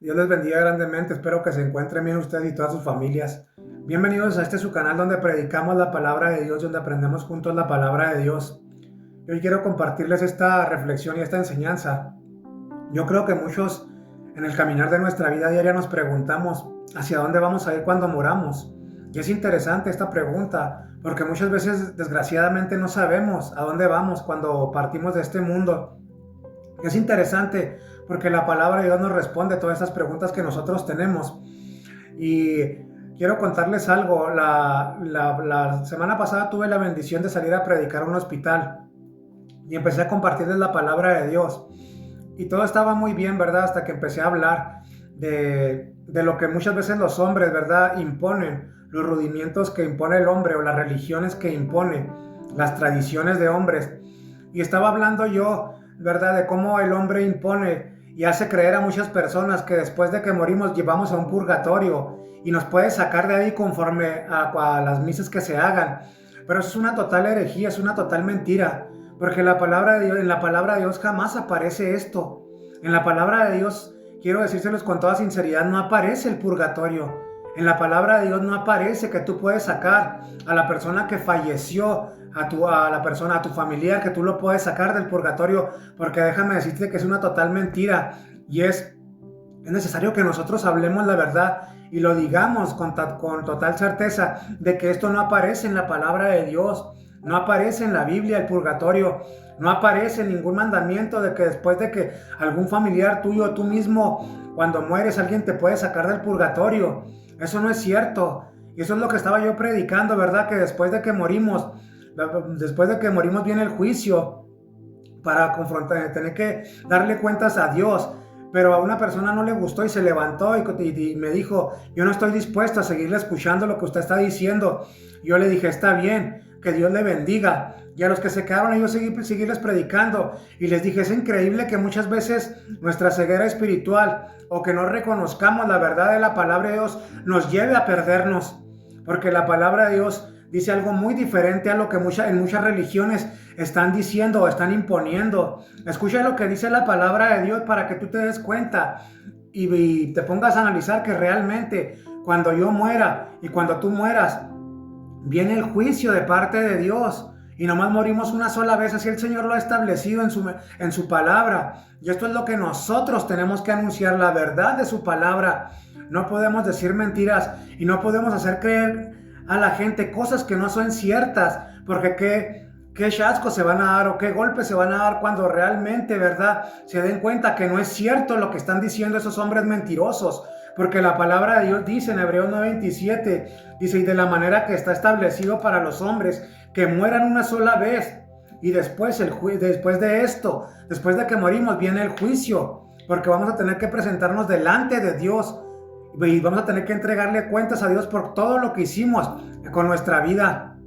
Dios les bendiga grandemente, espero que se encuentren bien ustedes y todas sus familias. Bienvenidos a este su canal donde predicamos la palabra de Dios, donde aprendemos juntos la palabra de Dios. Hoy quiero compartirles esta reflexión y esta enseñanza. Yo creo que muchos en el caminar de nuestra vida diaria nos preguntamos hacia dónde vamos a ir cuando moramos. Y es interesante esta pregunta, porque muchas veces desgraciadamente no sabemos a dónde vamos cuando partimos de este mundo. Es interesante porque la palabra de Dios nos responde todas estas preguntas que nosotros tenemos. Y quiero contarles algo. La semana pasada tuve la bendición de salir a predicar a un hospital y empecé a compartirles la palabra de Dios. Y todo estaba muy bien, ¿verdad? Hasta que empecé a hablar de lo que muchas veces los hombres, ¿verdad?, imponen, los rudimentos que impone el hombre o las religiones que impone, las tradiciones de hombres. Y estaba hablando yo, ¿verdad?, de cómo el hombre impone y hace creer a muchas personas que después de que morimos llevamos a un purgatorio y nos puede sacar de ahí conforme a las misas que se hagan. Pero eso es una total herejía, es una total mentira, porque la palabra de Dios, en la palabra de Dios jamás aparece esto. En la palabra de Dios, quiero decírselos con toda sinceridad, no aparece el purgatorio. En la palabra de Dios no aparece que tú puedes sacar a la persona que falleció, a la persona, a tu familiar, que tú lo puedes sacar del purgatorio, porque déjame decirte que es una total mentira y es necesario que nosotros hablemos la verdad y lo digamos con total certeza de que esto no aparece en la palabra de Dios, no aparece en la Biblia el purgatorio, no aparece ningún mandamiento de que después de que algún familiar tuyo o tú mismo, cuando mueres, alguien te puede sacar del purgatorio. Eso no es cierto. Y eso es lo que estaba yo predicando, ¿verdad? Que después de que morimos, viene el juicio para confrontar, tener que darle cuentas a Dios. Pero a una persona no le gustó y se levantó y me dijo, yo no estoy dispuesto a seguirle escuchando lo que usted está diciendo. Yo le dije, está bien, que Dios le bendiga. Y a los que se quedaron yo seguirles predicando. Y les dije, es increíble que muchas veces nuestra ceguera espiritual o que no reconozcamos la verdad de la palabra de Dios nos lleve a perdernos. Porque la palabra de Dios dice algo muy diferente a lo que en muchas religiones están diciendo o están imponiendo. Escucha lo que dice la palabra de Dios para que tú te des cuenta y te pongas a analizar que realmente cuando yo muera y cuando tú mueras, viene el juicio de parte de Dios. Y nomás morimos una sola vez, así el Señor lo ha establecido en su palabra. Y esto es lo que nosotros tenemos que anunciar, la verdad de su palabra. No podemos decir mentiras y no podemos hacer creer a la gente cosas que no son ciertas, porque qué chascos se van a dar o qué golpes se van a dar cuando realmente, ¿verdad?, se den cuenta que no es cierto lo que están diciendo esos hombres mentirosos. Porque la palabra de Dios dice en Hebreos 9:27, dice, y de la manera que está establecido para los hombres, que mueran una sola vez, y después de esto, después de que morimos, viene el juicio, porque vamos a tener que presentarnos delante de Dios, y vamos a tener que entregarle cuentas a Dios por todo lo que hicimos con nuestra vida,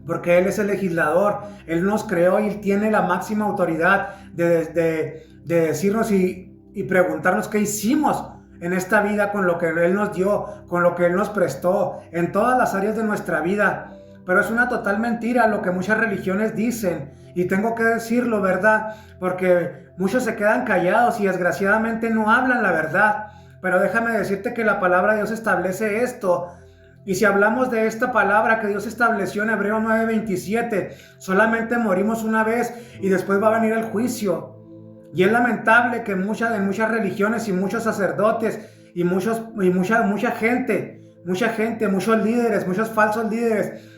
porque Él es el legislador, Él nos creó y Él tiene la máxima autoridad de decirnos y preguntarnos qué hicimos en esta vida con lo que Él nos dio, con lo que Él nos prestó, en todas las áreas de nuestra vida. Pero es una total mentira lo que muchas religiones dicen, y tengo que decirlo, ¿verdad? Porque muchos se quedan callados y desgraciadamente no hablan la verdad. Pero déjame decirte que la palabra de Dios establece esto. Y si hablamos de esta palabra que Dios estableció en Hebreos 9:27, solamente morimos una vez y después va a venir el juicio. Y es lamentable que en muchas religiones y muchos sacerdotes y mucha gente, muchos líderes, muchos falsos líderes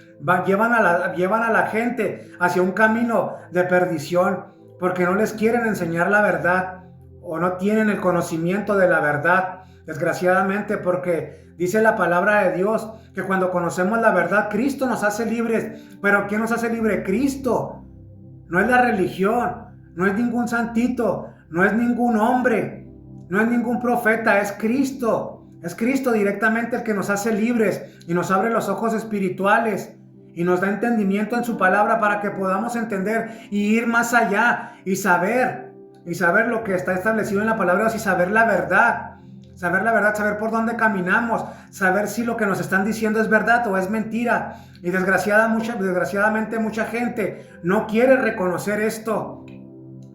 llevan a la gente hacia un camino de perdición porque no les quieren enseñar la verdad o no tienen el conocimiento de la verdad, desgraciadamente, porque dice la palabra de Dios que cuando conocemos la verdad, Cristo nos hace libres. Pero ¿quién nos hace libre? Cristo. No es la religión, no es ningún santito, no es ningún hombre, no es ningún profeta, es Cristo. Es Cristo directamente el que nos hace libres y nos abre los ojos espirituales y nos da entendimiento en su palabra para que podamos entender y ir más allá y saber lo que está establecido en la palabra y saber la verdad, saber por dónde caminamos, saber si lo que nos están diciendo es verdad o es mentira. Y desgraciadamente mucha gente no quiere reconocer esto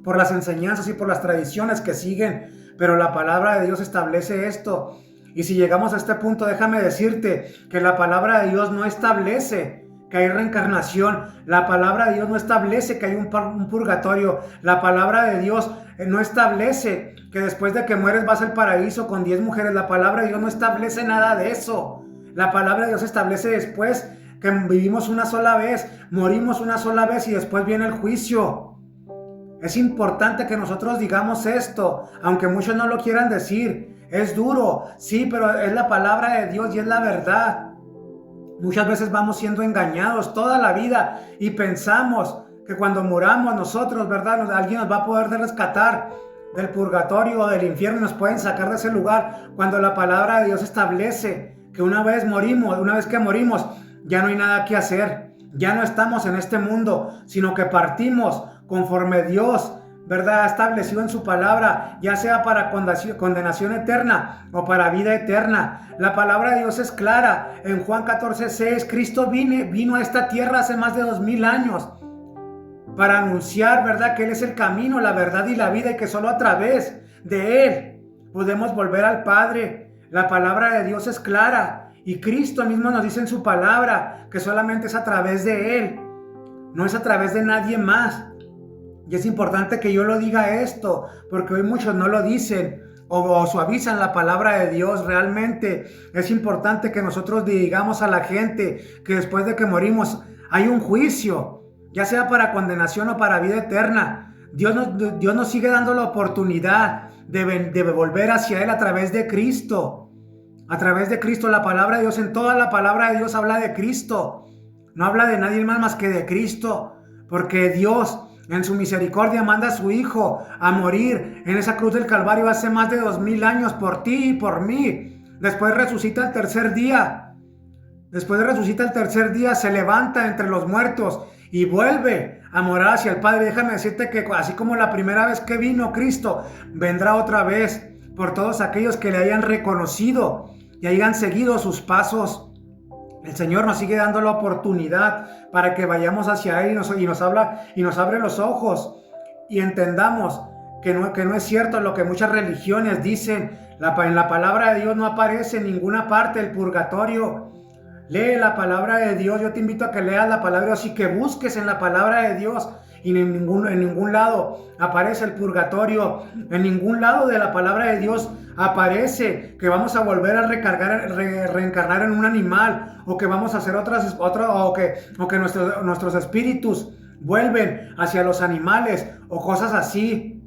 por las enseñanzas y por las tradiciones que siguen. pero la palabra de Dios establece esto. Y si llegamos a este punto, déjame decirte que la palabra de Dios no establece que hay reencarnación. La palabra de Dios no establece que hay un purgatorio. La palabra de Dios no establece que después de que mueres vas al paraíso con 10 mujeres. La palabra de Dios no establece nada de eso. La palabra de Dios establece después que vivimos una sola vez, morimos una sola vez y después viene el juicio. Es importante que nosotros digamos esto, aunque muchos no lo quieran decir. Es duro, sí, pero es la palabra de Dios y es la verdad. Muchas veces vamos siendo engañados toda la vida y pensamos que cuando muramos nosotros, ¿verdad? Alguien nos va a poder rescatar del purgatorio o del infierno, nos pueden sacar de ese lugar, cuando la palabra de Dios establece que una vez que morimos, ya no hay nada que hacer. Ya no estamos en este mundo, sino que partimos conforme Dios, ¿verdad?, ha establecido en su palabra, ya sea para condenación eterna o para vida eterna. La palabra de Dios es clara. En Juan 14:6, Cristo vino a esta tierra hace más de 2000 años para anunciar, ¿verdad?, que Él es el camino, la verdad y la vida, y que solo a través de Él podemos volver al Padre. La palabra de Dios es clara y Cristo mismo nos dice en su palabra que solamente es a través de Él, no es a través de nadie más. Y es importante que yo lo diga esto, porque hoy muchos no lo dicen o suavizan la palabra de Dios. Realmente es importante que nosotros digamos a la gente que después de que morimos hay un juicio, ya sea para condenación o para vida eterna. Dios nos sigue dando la oportunidad de volver hacia Él a través de Cristo. A través de Cristo, la palabra de Dios, en toda la palabra de Dios habla de Cristo. No habla de nadie más que de Cristo, porque Dios en su misericordia manda a su Hijo a morir en esa cruz del Calvario hace más de 2000 años por ti y por mí. Después resucita el tercer día. Se levanta entre los muertos y vuelve a morar hacia el Padre. Déjame decirte que así como la primera vez que vino Cristo, vendrá otra vez por todos aquellos que le hayan reconocido y hayan seguido sus pasos. El Señor nos sigue dando la oportunidad para que vayamos hacia Él y nos abre los ojos y entendamos que no es cierto lo que muchas religiones dicen. En la palabra de Dios no aparece en ninguna parte el purgatorio. Lee la palabra de Dios. Yo te invito a que leas la palabra de Dios y que busques en la palabra de Dios. Y en ningún lado aparece el purgatorio. En ningún lado de la palabra de Dios aparece que vamos a volver a reencarnar en un animal, o que vamos a hacer o que nuestros espíritus vuelven hacia los animales o cosas así.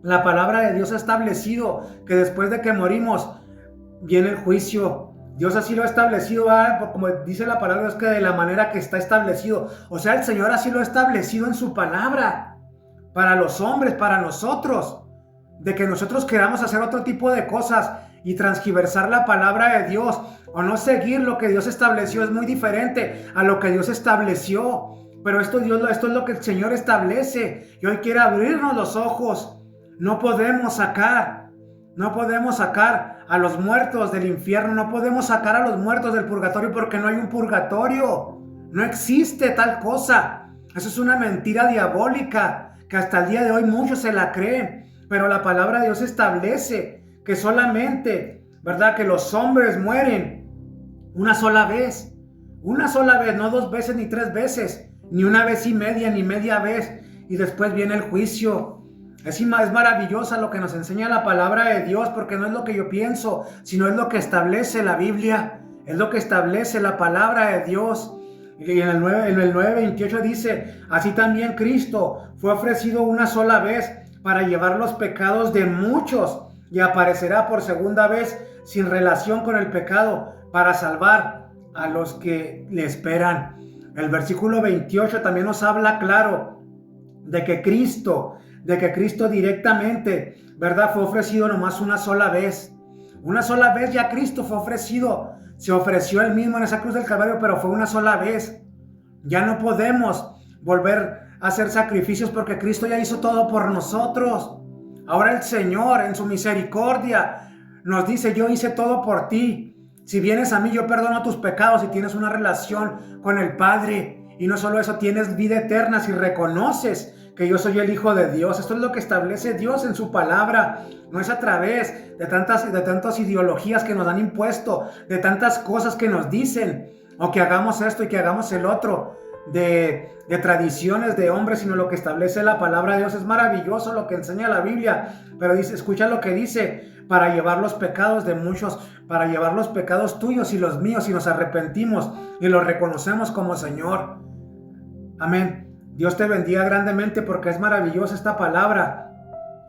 La palabra de Dios ha establecido que después de que morimos viene el juicio. Dios así lo ha establecido, como dice la palabra de Dios, que de la manera que está establecido. O sea, el Señor así lo ha establecido en su palabra para los hombres, para nosotros. De que nosotros queramos hacer otro tipo de cosas y transgiversar la palabra de Dios o no seguir lo que Dios estableció es muy diferente a lo que Dios estableció. Pero esto es lo que el Señor establece y hoy quiere abrirnos los ojos. No podemos sacar a los muertos del infierno, no podemos sacar a los muertos del purgatorio, porque no hay un purgatorio. No existe tal cosa. Eso es una mentira diabólica que hasta el día de hoy muchos se la creen. Pero la palabra de Dios establece que solamente, ¿verdad?, que los hombres mueren una sola vez, no 2 veces ni 3 veces, ni 1 vez y media, ni media vez, y después viene el juicio. Es maravillosa lo que nos enseña la palabra de Dios, porque no es lo que yo pienso, sino es lo que establece la Biblia, es lo que establece la palabra de Dios. Y en el 9:28 dice: así también Cristo fue ofrecido una sola vez para llevar los pecados de muchos, y aparecerá por segunda vez sin relación con el pecado para salvar a los que le esperan. El versículo 28 también nos habla claro de que Cristo directamente, ¿verdad?, fue ofrecido nomás una sola vez. Una sola vez ya Cristo fue ofrecido. Se ofreció Él mismo en esa cruz del Calvario, pero fue una sola vez. Ya no podemos volver a hacer sacrificios porque Cristo ya hizo todo por nosotros. Ahora el Señor, en su misericordia, nos dice: yo hice todo por ti. Si vienes a mí, yo perdono tus pecados y tienes una relación con el Padre. Y no solo eso, tienes vida eterna si reconoces que yo soy el Hijo de Dios. Esto es lo que establece Dios en su palabra. No es a través de tantas ideologías que nos han impuesto, de tantas cosas que nos dicen, o que hagamos esto y que hagamos el otro, de tradiciones de hombres, sino lo que establece la palabra de Dios. Es maravilloso lo que enseña la Biblia, pero dice, escucha lo que dice: para llevar los pecados de muchos, para llevar los pecados tuyos y los míos, si nos arrepentimos y los reconocemos como Señor. Amén. Dios te bendiga grandemente, porque es maravillosa esta palabra.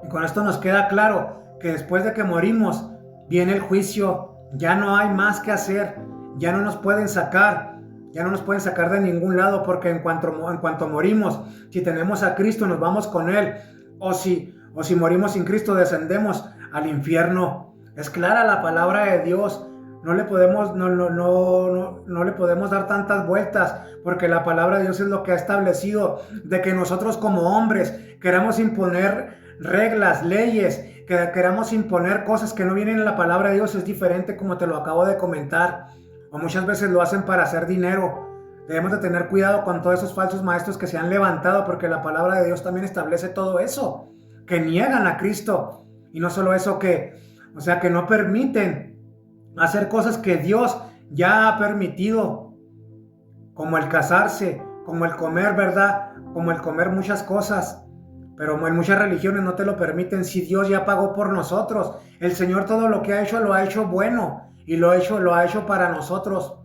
Y con esto nos queda claro que después de que morimos viene el juicio. Ya no hay más que hacer. Ya no nos pueden sacar. Ya no nos pueden sacar de ningún lado, porque en cuanto morimos, si tenemos a Cristo, nos vamos con Él. O si morimos sin Cristo, descendemos al infierno. Es clara la palabra de Dios. No le podemos dar tantas vueltas, porque la palabra de Dios es lo que ha establecido. De que nosotros como hombres queramos imponer reglas, leyes, que queramos imponer cosas que no vienen en la palabra de Dios, es diferente, como te lo acabo de comentar. O muchas veces lo hacen para hacer dinero. Debemos de tener cuidado con todos esos falsos maestros que se han levantado, porque la palabra de Dios también establece todo eso, que niegan a Cristo. Y no solo eso, que no permiten hacer cosas que Dios ya ha permitido, como el casarse, como el comer, ¿verdad? Como el comer muchas cosas. Pero en muchas religiones no te lo permiten, si Dios ya pagó por nosotros. El Señor todo lo que ha hecho, lo ha hecho bueno, y lo ha hecho para nosotros.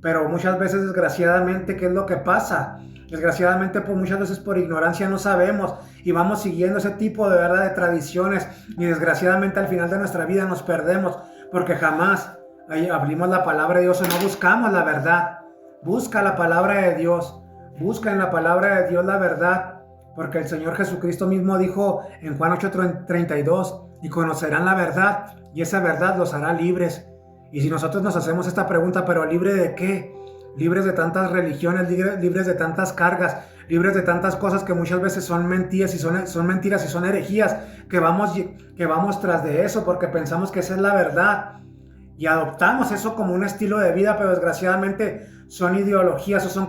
Pero muchas veces, desgraciadamente, ¿qué es lo que pasa? Desgraciadamente, pues muchas veces por ignorancia no sabemos y vamos siguiendo ese tipo de, ¿verdad?, de tradiciones, y desgraciadamente al final de nuestra vida nos perdemos, porque jamás abrimos la palabra de Dios o no buscamos la verdad. Busca la palabra de Dios, busca en la palabra de Dios la verdad, porque el Señor Jesucristo mismo dijo en Juan 8:32: y conocerán la verdad, y esa verdad los hará libres. Y si nosotros nos hacemos esta pregunta, ¿pero libre de qué? Libres de tantas religiones, libres de tantas cargas, libres de tantas cosas que muchas veces son mentiras y son herejías, que vamos tras de eso porque pensamos que esa es la verdad y adoptamos eso como un estilo de vida, pero desgraciadamente son ideologías o son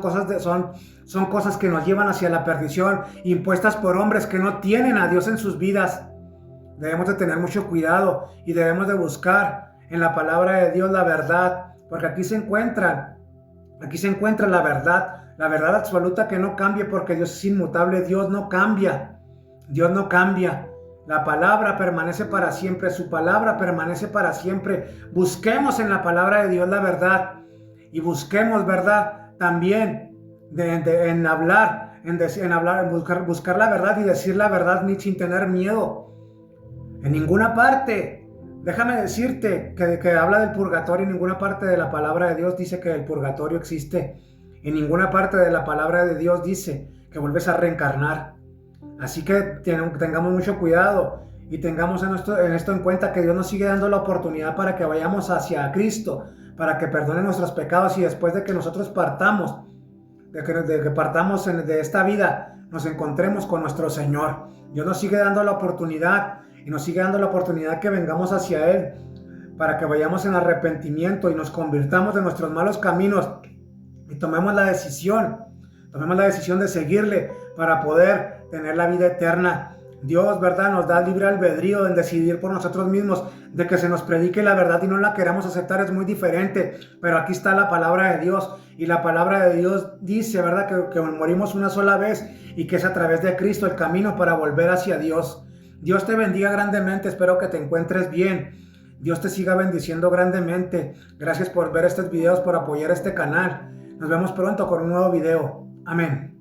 cosas que nos llevan hacia la perdición, impuestas por hombres que no tienen a Dios en sus vidas. Debemos de tener mucho cuidado y debemos de buscar en la palabra de Dios la verdad, porque aquí se encuentra la verdad absoluta que no cambia, porque Dios es inmutable. Dios no cambia. La palabra permanece para siempre, su palabra permanece para siempre. Busquemos en la palabra de Dios la verdad, y busquemos, ¿verdad?, también en buscar la verdad y decir la verdad sin tener miedo. En ninguna parte, déjame decirte que habla del purgatorio. En ninguna parte de la palabra de Dios dice que el purgatorio existe. En ninguna parte de la palabra de Dios dice que vuelves a reencarnar. Así que tengamos mucho cuidado y tengamos en esto en cuenta, que Dios nos sigue dando la oportunidad para que vayamos hacia Cristo, para que perdone nuestros pecados, y después de que nosotros partamos, de esta vida, nos encontremos con nuestro Señor. Dios nos sigue dando la oportunidad, y nos sigue dando la oportunidad que vengamos hacia Él, para que vayamos en arrepentimiento y nos convirtamos de nuestros malos caminos y tomemos la decisión de seguirle para poder tener la vida eterna. Dios, ¿verdad?, nos da libre albedrío en decidir por nosotros mismos. De que se nos predique la verdad y no la queramos aceptar es muy diferente, pero aquí está la palabra de Dios, y la palabra de Dios dice, ¿verdad?, que morimos una sola vez, y que es a través de Cristo el camino para volver hacia Dios. Dios te bendiga grandemente, espero que te encuentres bien. Dios te siga bendiciendo grandemente. Gracias por ver estos videos, por apoyar este canal. Nos vemos pronto con un nuevo video. Amén.